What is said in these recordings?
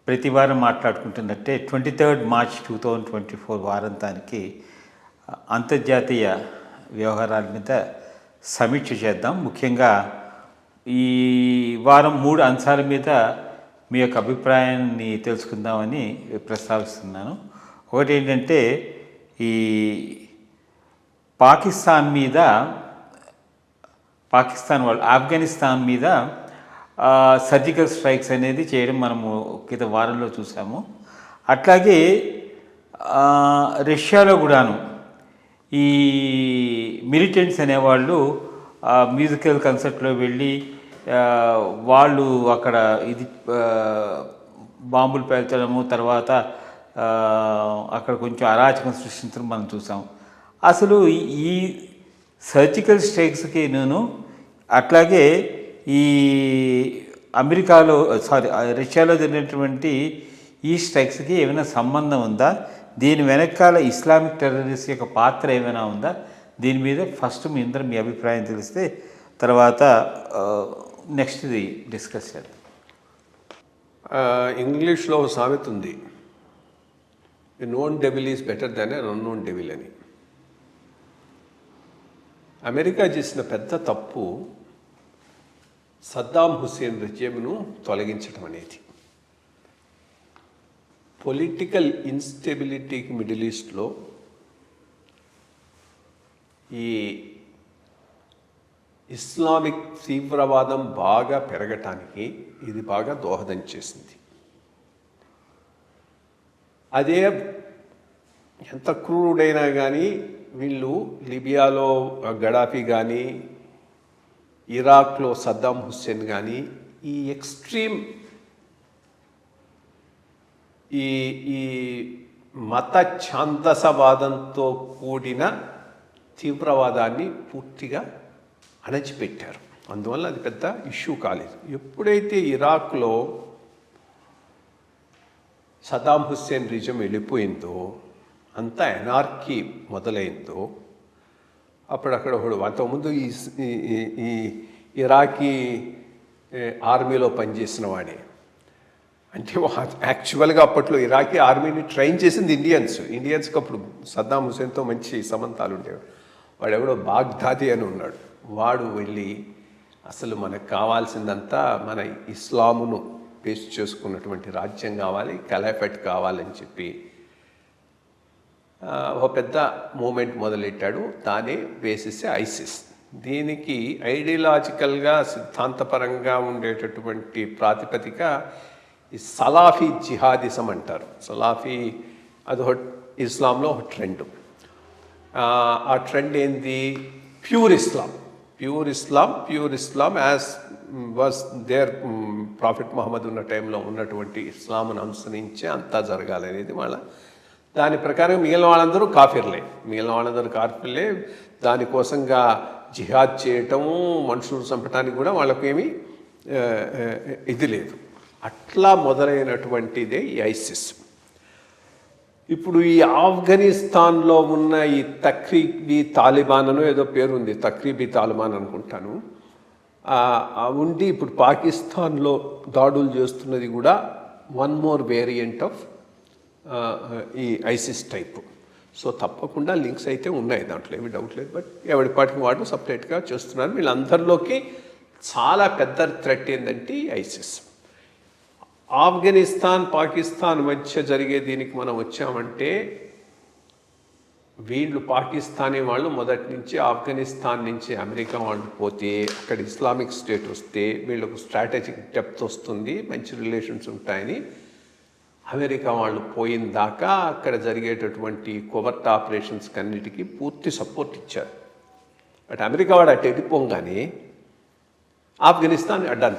ప్రతి వారం మాట్లాడుకుంటున్నట్టే 23 మార్చ్ 2024 వారాంతానికి అంతర్జాతీయ వ్యవహారాల మీద సమీక్ష చేద్దాం. ముఖ్యంగా ఈ వారం 3 అంశాల మీద మీ యొక్క అభిప్రాయాన్ని తెలుసుకుందామని ప్రస్తావిస్తున్నాను. ఒకటి ఏంటంటే ఈ పాకిస్తాన్ వాళ్ళు ఆఫ్ఘనిస్తాన్ మీద సర్జికల్ స్ట్రైక్స్ అనేది చేయడం మనము గత వారంలో చూసాము. అట్లాగే రష్యాలో కూడాను ఈ మిలిటెంట్స్ అనేవాళ్ళు మ్యూజికల్ కన్సర్ట్లో వెళ్ళి వాళ్ళు అక్కడ ఇది బాంబులు పేల్చడము, తర్వాత అక్కడ కొంచెం అరాచకం సృష్టించడం మనం చూసాం. అసలు ఈ సర్జికల్ స్ట్రైక్స్కి అట్లాగే ఈ రష్యాలో జరిగినటువంటి ఈ స్ట్రైక్స్కి ఏమైనా సంబంధం ఉందా? దీని వెనకాల ఇస్లామిక్ టెర్రరిస్ట్ యొక్క పాత్ర ఏమైనా ఉందా? దీని మీద ఫస్ట్ మీ అభిప్రాయం తెలిస్తే తర్వాత నెక్స్ట్ది డిస్కస్ చేద్దాం. ఇంగ్లీష్లో సామెత ఉంది, ఎ known devil is better than N unknown devil అని. అమెరికా చేసిన పెద్ద తప్పు సద్దాం హుస్సేన్ రెజ్యూమ్ను తొలగించడం అనేది. పొలిటికల్ ఇన్స్టెబిలిటీకి మిడిల్ ఈస్ట్లో ఈ ఇస్లామిక్ తీవ్రవాదం బాగా పెరగటానికి ఇది బాగా దోహదం చేసింది. అదే ఎంత క్రూరుడైనా కానీ వీళ్ళు లిబియాలో గడాఫీ కానీ, ఇరాక్లో సద్దాం హుస్సేన్ కానీ ఈ ఎక్స్ట్రీమ్ ఈ మత ఛాందసవాదంతో కూడిన తీవ్రవాదాన్ని పూర్తిగా అణచిపెట్టారు. అందువల్ల అది పెద్ద ఇష్యూ కాలేదు. ఎప్పుడైతే ఇరాక్లో సద్దాం హుస్సేన్ రిజం వెళ్ళిపోయిందో, అంతా ఎనార్కీ మొదలైందో, అప్పుడక్కడ అంతకుముందు ఈ ఇరాకీ ఆర్మీలో పనిచేసిన వాడే, అంటే యాక్చువల్గా అప్పట్లో ఇరాకీ ఆర్మీని ట్రైన్ చేసింది ఇండియన్స్కి అప్పుడు సద్దాం హుస్సేన్తో మంచి సంబంధాలు ఉండేవి. వాడెవడో బాగ్దాది అని ఉన్నాడు. వాడు వెళ్ళి అసలు మనకు కావాల్సిందంతా మన ఇస్లామును బేస్ చేసుకున్నటువంటి రాజ్యం కావాలి, ఖిలాఫత్ కావాలని చెప్పి ఒక పెద్ద మూమెంట్ మొదలెట్టాడు. దానే బేసిస్ ఐసిస్. దీనికి ఐడియలాజికల్గా సిద్ధాంతపరంగా ఉండేటటువంటి ప్రాతిపదిక ఈ సలాఫీ జిహాదిజం అంటారు. సలాఫీ అదొక ఇస్లాంలో ఒక ట్రెండ్. ఆ ట్రెండ్ ఏంది? Pure Islam as was there. Prophet Muhammad ఉన్న టైంలో ఉన్నటువంటి ఇస్లాంను అనుసరించే అంతా జరగాలనేది వాళ్ళ. దాని ప్రకారం మిగిలిన వాళ్ళందరూ కాఫిర్లే. దానికోసంగా జిహాద్ చేయటము, మనుషులు చంపటానికి కూడా వాళ్ళకేమీ ఇది లేదు. అట్లా మొదలైనటువంటిదే ఈ ఐసిస్. ఇప్పుడు ఈ ఆఫ్ఘనిస్తాన్లో ఉన్న ఈ తక్రీబీ తాలిబాన్ అనో ఏదో పేరుంది, తక్రీబీ తాలిబాన్ అనుకుంటాను, ఉండి ఇప్పుడు పాకిస్తాన్లో దాడులు చేస్తున్నది కూడా వన్ మోర్ వేరియంట్ ఆఫ్ ఈ ఐసిస్ టైపు. సో తప్పకుండా లింక్స్ అయితే ఉన్నాయి, దాంట్లో ఏమీ డౌట్ లేదు. బట్ ఎవరి పాటికి వాడు సపరేట్గా చేస్తున్నారు. వీళ్ళందరిలోకి చాలా పెద్ద థ్రెట్ ఏంటంటే ఐసిస్. ఆఫ్ఘనిస్తాన్ పాకిస్తాన్ మధ్య జరిగే దీనికి మనం వచ్చామంటే, వీళ్ళు పాకిస్తానీ వాళ్ళు మొదటి నుంచి ఆఫ్ఘనిస్తాన్ నుంచి అమెరికా వాళ్ళు పోతే, అక్కడ ఇస్లామిక్ స్టేట్ వస్తే వీళ్ళకు స్ట్రాటజిక్ డెప్త్ వస్తుంది, మంచి రిలేషన్స్ ఉంటాయని అమెరికా వాళ్ళు పోయిన దాకా అక్కడ జరిగేటటువంటి కోవర్ట్ ఆపరేషన్స్ అన్నిటికీ పూర్తి సపోర్ట్ ఇచ్చారు. బట్ అమెరికా వాడు అటు వెళ్ళిపోగానే ఆఫ్ఘనిస్తాన్ అడ్డాన్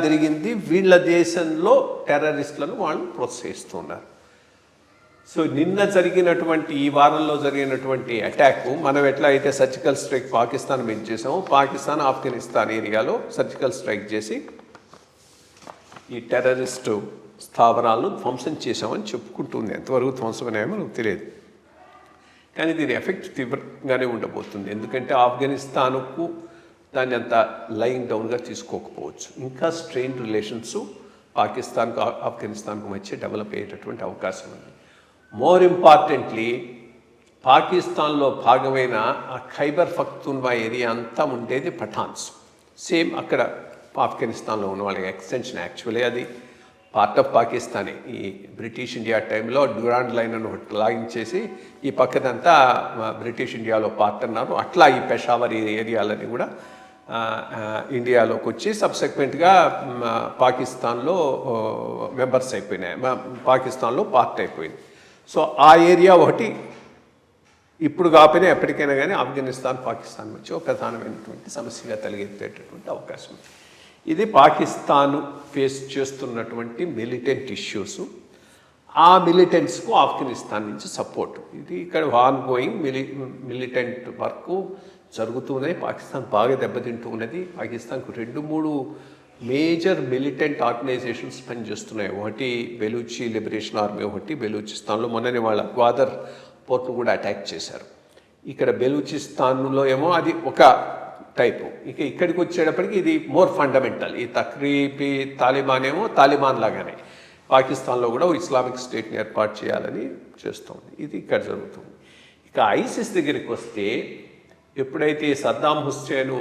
తిరిగింది. వీళ్ళ దేశంలో టెర్రరిస్టులను వాళ్ళు ప్రోత్సహిస్తున్నారు. సో ఈ వారంలో జరిగినటువంటి అటాక్ మనం ఎట్లా అయితే సర్జికల్ స్ట్రైక్ పాకిస్తాన్ మీద చేసామో, పాకిస్తాన్ ఆఫ్ఘనిస్తాన్ ఏరియాలో సర్జికల్ స్ట్రైక్ చేసి ఈ టెర్రరిస్టు స్థావరాలను ధ్వంసం చేశామని చెప్పుకుంటుంది. ఎంతవరకు ధ్వంసమనేమో నాకు తెలియదు, కానీ దీని ఎఫెక్ట్ తీవ్రంగానే ఉండబోతుంది. ఎందుకంటే ఆఫ్ఘనిస్తాన్కు దాన్ని అంత లైన్ డౌన్గా తీసుకోకపోవచ్చు. ఇంకా స్ట్రెయిన్ రిలేషన్స్ పాకిస్తాన్కు ఆఫ్ఘనిస్తాన్కు మధ్య డెవలప్ అయ్యేటటువంటి అవకాశం ఉంది. మోర్ ఇంపార్టెంట్లీ పాకిస్తాన్లో భాగమైన ఆ ఖైబర్ పఖ్తూన్వా ఏరియా అంతా ఉండేది పఠాన్స్. సేమ్ అక్కడ ఆఫ్ఘనిస్తాన్లో ఉన్న వాళ్ళకి ఎక్స్టెన్షన్. యాక్చువల్లీ అది పార్ట్ ఆఫ్ పాకిస్తానే. ఈ బ్రిటిష్ ఇండియా టైంలో డ్యూరాండ్ లైన్ అని ఒకటి లాగించేసి ఈ పక్కదంతా బ్రిటిష్ ఇండియాలో పార్ట్ అన్నారు. అట్లా ఈ పెషావర్ ఏరియాలని కూడా ఇండియాలోకి వచ్చి సబ్సెక్వెంట్గా పాకిస్తాన్లో మెంబర్స్ అయిపోయినాయి, పాకిస్తాన్లో పార్ట్ అయిపోయింది. సో ఆ ఏరియా ఒకటి ఇప్పుడు కాకపోయినా ఎప్పటికైనా కానీ ఆఫ్ఘనిస్తాన్ పాకిస్తాన్ మధ్య ఒక ప్రధానమైనటువంటి సమస్యగా తలెత్తేటటువంటి అవకాశం ఉంది. ఇది పాకిస్తాన్ ఫేస్ చేస్తున్నటువంటి మిలిటెంట్ ఇష్యూస్. ఆ మిలిటెంట్స్కు ఆఫ్ఘనిస్తాన్ నుంచి సపోర్ట్. ఇది ఇక్కడ ఆన్ గోయింగ్ మిలిటెంట్ వర్క్ జరుగుతున్నది. పాకిస్తాన్ బాగా దెబ్బతింటూ ఉన్నది. పాకిస్తాన్కు 2-3 మేజర్ మిలిటెంట్ ఆర్గనైజేషన్స్ పనిచేస్తున్నాయి. ఒకటి బెలూచి లిబరేషన్ ఆర్మీ, ఒకటి బెలూచిస్తాన్లో మొన్ననే వాళ్ళ గ్వాదర్ పోర్ట్ను కూడా అటాక్ చేశారు. ఇక్కడ బెలూచిస్తాన్లో ఏమో అది ఒక టైపు. ఇక ఇక్కడికి వచ్చేటప్పటికి ఇది మోర్ ఫండమెంటల్. ఈ తక్రీబీ తాలిబాన్ ఏమో తాలిబాన్ లాగానే పాకిస్తాన్లో కూడా ఇస్లామిక్ స్టేట్ని ఏర్పాటు చేయాలని చేస్తుంది. ఇది ఇక్కడ జరుగుతుంది. ఇక ఐసిస్ దగ్గరికి వస్తే ఎప్పుడైతే సద్దాం హుస్సేను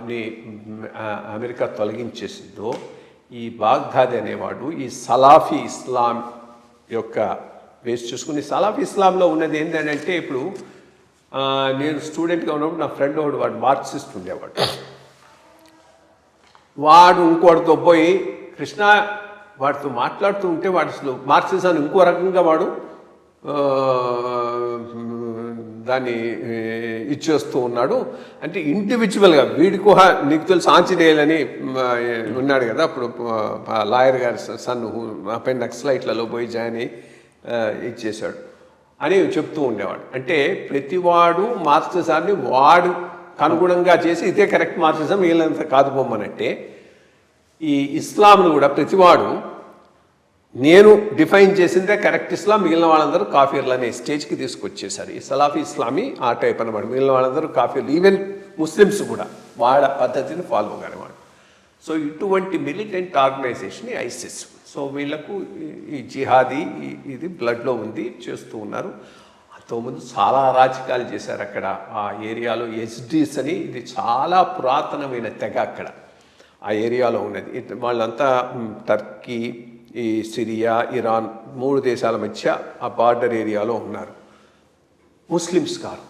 ని అమెరికా తొలగించేసిందో ఈ బాగ్దాది అనేవాడు ఈ సలాఫీ ఇస్లాం యొక్క బేస్ చూసుకుని, సలాఫీ ఇస్లాంలో ఉన్నది ఏంటంటే ఇప్పుడు నేను స్టూడెంట్గా ఉన్నప్పుడు నా ఫ్రెండ్ వాడు మార్క్సిస్ట్ ఉండేవాడు. వాడు ఇంకోటితో పోయి కృష్ణ వాడితో మాట్లాడుతూ ఉంటే వాడు అసలు మార్క్సిజాన్ని ఇంకో రకంగా వాడు దాన్ని ఇచ్చేస్తూ ఉన్నాడు. అంటే ఇండివిజువల్గా వీడికి నీకు తెలుసు ఆంజనేయులని ఉన్నాడు కదా అప్పుడు లాయర్ గారి సన్ పైన నక్సలైట్లలో పోయి జాయిన్ అయ్యి ఇచ్చేశాడు అని చెప్తూ ఉండేవాడు. అంటే ప్రతివాడు మార్క్సిజాన్ని వాడు అనుగుణంగా చేసి ఇదే కరెక్ట్ మార్క్సిజం, వీళ్ళంత కాదు బొమ్మనంటే ఈ ఇస్లాంను కూడా ప్రతివాడు నేను డిఫైన్ చేసిందే కరెక్ట్ ఇస్లాం, మిగిలిన వాళ్ళందరూ కాఫీర్లు అనే స్టేజ్కి తీసుకొచ్చేసారు. ఈ సలాఫీ ఇస్లామీ ఆ టైప్ అనమాట. మిగిలిన వాళ్ళందరూ కాఫీర్లు, ఈవెన్ ముస్లిమ్స్ కూడా వాళ్ళ పద్ధతిని ఫాలో కానివాడు. సో ఇటువంటి మిలిటెంట్ ఆర్గనైజేషన్ ఐసిస్. సో వీళ్ళకు ఈ జిహాదీ ఇది బ్లడ్లో ఉంది, చేస్తూ ఉన్నారు. అంతకుముందు చాలా అరాచకాలు చేశారు అక్కడ ఆ ఏరియాలో. ఎస్డీస్ అని ఇది చాలా పురాతనమైన తెగ అక్కడ ఆ ఏరియాలో ఉన్నది. వాళ్ళంతా టర్కీ, ఈ సిరియా, ఇరాన్ 3 దేశాల మధ్య ఆ బార్డర్ ఏరియాలో ఉన్నారు. ముస్లిమ్స్ కాదు,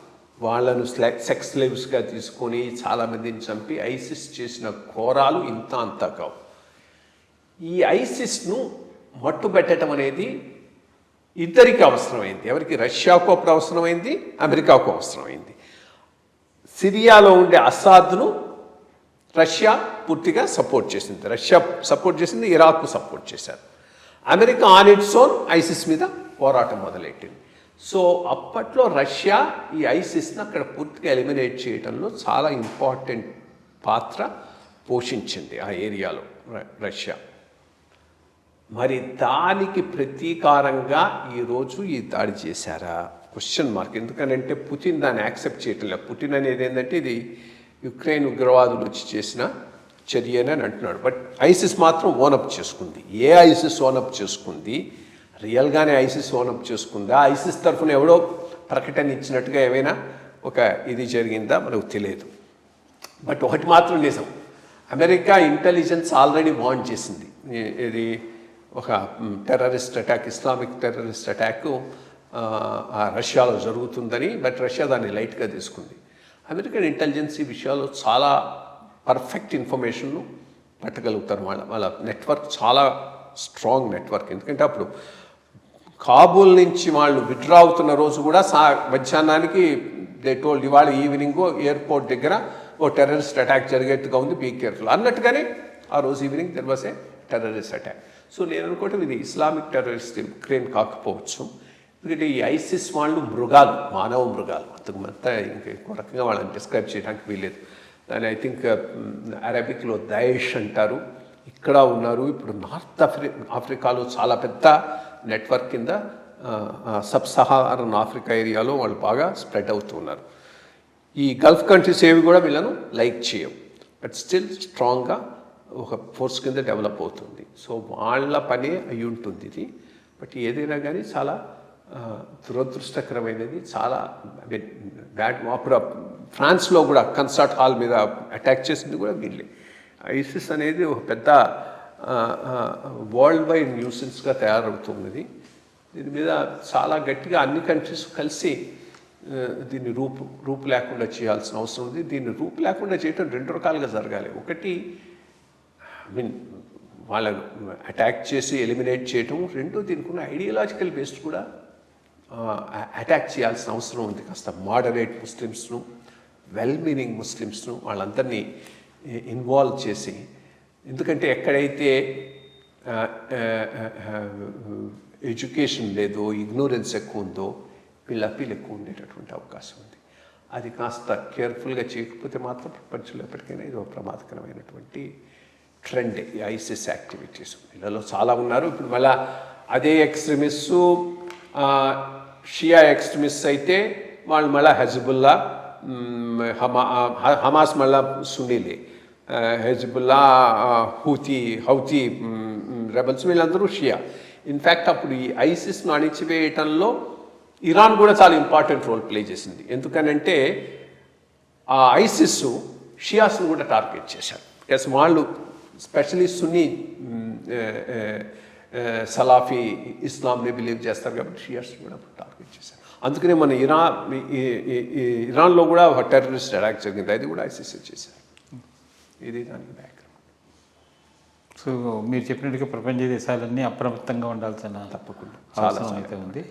వాళ్ళను సెక్స్ స్లేవ్స్గా తీసుకొని చాలామందిని చంపి ఐసిస్ చేసిన ఘోరాలు ఇంత అంతా కావు. ఈ ఐసిస్ను మట్టుబెట్టడం అనేది ఇద్దరికి అవసరమైంది. ఎవరికి? రష్యాకు అప్పుడు అవసరమైంది, అమెరికాకు అవసరమైంది. సిరియాలో ఉండే అసాద్ను రష్యా పూర్తిగా సపోర్ట్ చేసింది. రష్యా సపోర్ట్ చేసింది, ఇరాక్కు సపోర్ట్ చేశారు. America on its own ISIS మీద పోరాటం మొదలెట్టింది. సో అప్పట్లో రష్యా ఈ ఐసిస్ని అక్కడ పూర్తిగా ఎలిమినేట్ చేయడంలో చాలా ఇంపార్టెంట్ పాత్ర పోషించింది ఆ ఏరియాలో రష్యా. మరి దానికి ప్రతీకారంగా ఈరోజు ఈ దాడి చేశారా? Question mark. ఎందుకనంటే పుతిన్ దాన్ని యాక్సెప్ట్ చేయటం లేదు. పుతిన్ అనేది ఏంటంటే ఇది యుక్రెయిన్ ఉగ్రవాదులు వచ్చి చేసిన చర్యని అంటున్నాడు. బట్ ఐసిస్ మాత్రం ఓనప్ చేసుకుంది. ఏ ఐసిస్ ఓనప్ చేసుకుంది? రియల్గానే ఐసిస్ ఓనప్ చేసుకుందా? ఐసిస్ తరఫున ఎవడో ప్రకటన ఇచ్చినట్టుగా ఏమైనా ఒక ఇది జరిగిందా మనకు తెలియదు. బట్ ఒకటి మాత్రం నిజం, అమెరికా ఇంటెలిజెన్స్ ఆల్రెడీ వార్న్ చేసింది. ఇది ఒక terrorist attack, Islamic terrorist attack రష్యాలో జరుగుతుందని. బట్ రష్యా దాన్ని లైట్గా తీసుకుంది. అమెరికన్ ఇంటెలిజెన్స్ ఈ విషయాల్లో చాలా పర్ఫెక్ట్ ఇన్ఫర్మేషన్ను పట్టగలుగుతారు. వాళ్ళ నెట్వర్క్ చాలా స్ట్రాంగ్ నెట్వర్క్. ఎందుకంటే అప్పుడు కాబూల్ నుంచి వాళ్ళు విత్డ్రా అవుతున్న రోజు కూడా మధ్యాహ్నానికి దే టోల్డ్ ఇవాళ ఈవినింగ్ ఎయిర్పోర్ట్ దగ్గర ఓ టెర్రరిస్ట్ అటాక్ జరిగేట్టుగా ఉంది, బీ కేర్ఫుల్ అన్నట్టుగానే ఆ రోజు evening there was a terrorist attack. So నేను అనుకోవటం ఇది ఇస్లామిక్ టెర్రరిస్ట్ యుక్రెయిన్ కాకపోవచ్చు. ఎందుకంటే ఈ ఐసిస్ వాళ్ళు మృగాలు, మానవ మృగాలు. అంతకుమంతా ఇంకో రకంగా వాళ్ళని డిస్క్రైబ్ చేయడానికి వీలేదు. దాన్ని ఐ థింక్ అరబిక్లో దైష్ అంటారు. ఇక్కడ ఉన్నారు. ఇప్పుడు నార్త్ ఆఫ్రికాలో చాలా పెద్ద నెట్వర్క్ కింద సబ్ సహారన్ ఆఫ్రికా ఏరియాలో వాళ్ళు బాగా స్ప్రెడ్ అవుతూ ఉన్నారు. ఈ గల్ఫ్ కంట్రీస్ ఏవి కూడా వీళ్ళను లైక్ చేయవు. బట్ స్టిల్ స్ట్రాంగ్గా ఒక ఫోర్స్ కింద డెవలప్ అవుతుంది. సో వాళ్ళ పని అయి ఉంటుంది ఇది. బట్ ఏదైనా కానీ చాలా దురదృష్టకరమైనది, చాలా బ్యాడ్. అప్పుడు ఫ్రాన్స్లో కూడా కన్సర్ట్ హాల్ మీద అటాక్ చేసింది కూడా వీళ్ళే. ఐసిస్ అనేది ఒక పెద్ద వరల్డ్ వైడ్ న్యూసెన్స్గా తయారవుతున్నది. దీని మీద చాలా గట్టిగా అన్ని కంట్రీస్ కలిసి దీన్ని రూపు లేకుండా చేయాల్సిన అవసరం ఉంది. దీన్ని రూపు లేకుండా చేయటం 2 రకాలుగా జరగాలి. ఒకటి వాళ్ళను అటాక్ చేసి ఎలిమినేట్ చేయటం, 2 దీనికి ఉన్న ఐడియాలజికల్ బేస్డ్ కూడా అటాక్ చేయాల్సిన అవసరం ఉంది. కాస్త మోడరేట్ ముస్లిమ్స్ను, వెల్ మీనింగ్ ముస్లిమ్స్ను వాళ్ళందరినీ ఇన్వాల్వ్ చేసి, ఎందుకంటే ఎక్కడైతే ఎడ్యుకేషన్ లేదో, ఇగ్నోరెన్స్ ఎక్కువ ఉందో, వీళ్ళ అప్పీల్ ఎక్కువ ఉండేటటువంటి అవకాశం ఉంది. అది కాస్త కేర్ఫుల్గా చేయకపోతే మాత్రం ప్రపంచంలో ఎప్పటికైనా ఇది ఒక ప్రమాదకరమైనటువంటి ట్రెండ్ ఈ ఐసిస్ యాక్టివిటీస్. వీళ్ళలో చాలా ఉన్నారు. ఇప్పుడు మళ్ళీ అదే ఎక్స్ట్రీమిస్టు షియా ఎక్స్ట్రీమిస్ట్ అయితే వాళ్ళు మళ్ళీ హెజ్బుల్లా, హమాస్ మళ్ళా సున్నీలే, హెజ్బుల్లా, హౌతీ రెబల్స్ వీళ్ళందరూ షియా. ఇన్ఫ్యాక్ట్ అప్పుడు ఈ ఐసిస్ను అణిచివేయటంలో ఇరాన్ కూడా చాలా ఇంపార్టెంట్ రోల్ ప్లే చేసింది. ఎందుకనంటే ఆ ఐసిస్ షియాస్ను కూడా టార్గెట్ చేశారు. బికాస్ వాళ్ళు స్పెషలీ సున్నీ సలాఫీ ఇస్లాంని బిలీవ్ చేస్తారు కాబట్టి షియాస్ని కూడా టార్గెట్ చేశారు. అందుకనే మన ఇరాన్లో కూడా ఒక టెర్రరిస్ట్ అటాక్ జరిగింది, అది కూడా ఐసిస్ చేశారు. ఇది దానికి బ్యాక్గ్రౌండ్. సో మీరు చెప్పినట్టుగా ప్రపంచ దేశాలన్నీ అప్రమత్తంగా ఉండాల్సిన తప్పకుండా అవసరం అయితే ఉంది.